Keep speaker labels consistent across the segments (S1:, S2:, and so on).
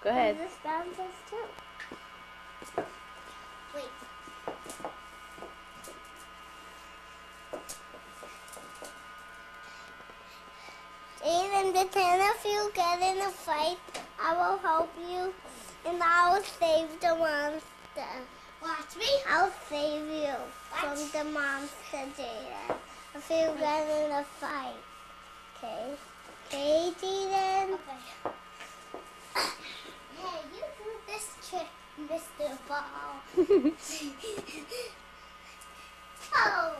S1: Go ahead.
S2: And this bounces too. Wait. Even the 10 of you get in a fight, I will help you and I will save the monster. Watch me. I'll save you from the monster, Jaden. If you get in a fight. Okay? Okay, Jaden? Okay. Hey, you do this trick, Mr. Ball. Oh!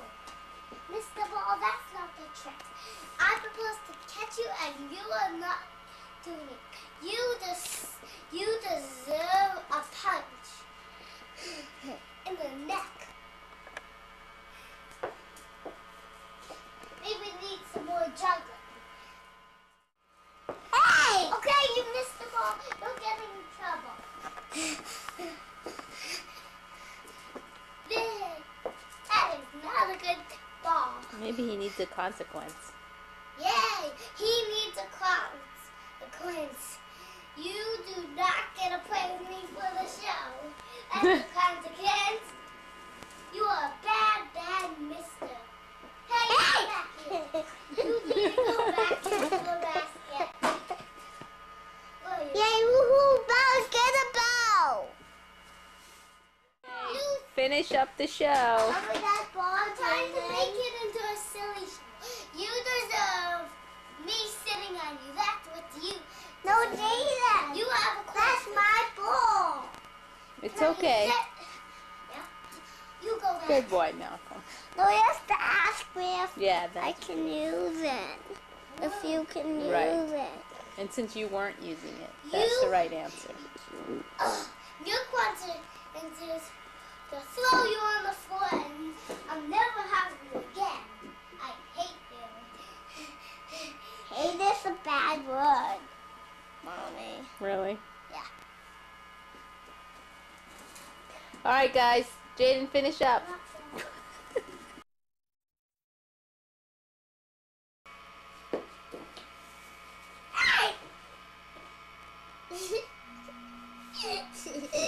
S2: Mr. Ball, that's not the trick. I'm supposed to catch you and you are not doing it. You deserve a punch in the neck. Maybe we need some more juggling. Hey! Okay, you missed the ball. Don't get in trouble. That is not a good ball.
S1: Maybe he needs a consequence.
S2: Yay! He needs a consequence. You do not get to play with me for the show. As a consequence, you are a bad, bad mister. Hey! Come back here. You need to go back to the basket. Yay, woohoo! Ball, get a ball!
S1: Finish up the show.
S2: Over that ball, I'm trying to make it into a silly show. You deserve me sitting on you. That's what you. No, Jaden. You have a question. That's my ball.
S1: It's okay.
S2: Yeah. You go back.
S1: Good boy, Malcolm.
S2: No, you have to ask me if
S1: Yeah,
S2: I
S1: that's
S2: can use it. If you can use
S1: Right.
S2: it.
S1: And since you weren't using it, that's the right answer.
S2: Your consequence is to throw you on the floor and I'll never have you again. I hate you. Hate is a bad word, Mommy.
S1: Really?
S2: Yeah.
S1: All right, guys. Jaden, finish up.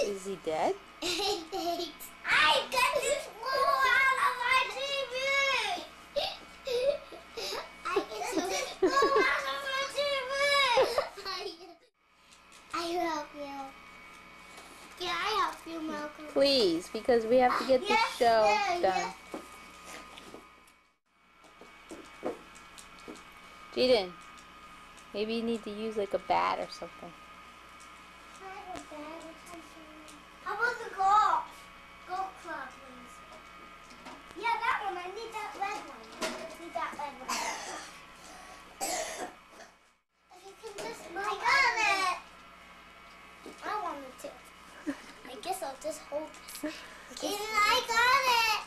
S1: Is he dead?
S2: I got this blue out of my TV! I got this blue out of my TV! I help you. Yeah, I help you, Malcolm.
S1: Please, because we have to get this
S2: Yes,
S1: show
S2: yeah,
S1: done. Jaden, maybe you need to use like a bat or something.
S2: How about the golf? Golf club, please. Yeah, that one. I need that red one. I need that red one. If you can just move. I got it! I wanted to. I guess I'll just hold this. I got it!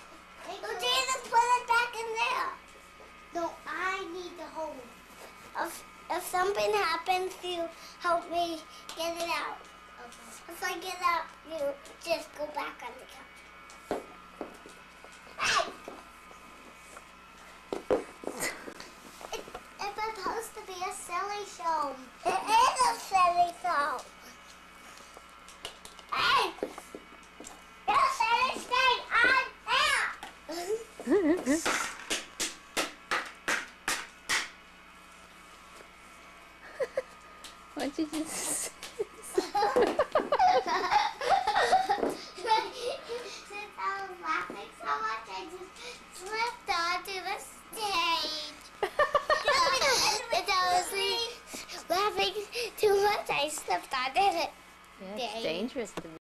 S2: Jaden, put it back in there. No, I need to hold it. If something happens, you help me get it out. If I get out, you just go back on the couch. Hey! It's supposed to be a silly show. It is a silly show. Hey! You silly stay on there!
S1: Why don't you just...
S2: Since I was laughing so much, I just slipped onto the stage. Since I was laughing too much, I slipped onto it.
S1: Yeah, it's dangerous to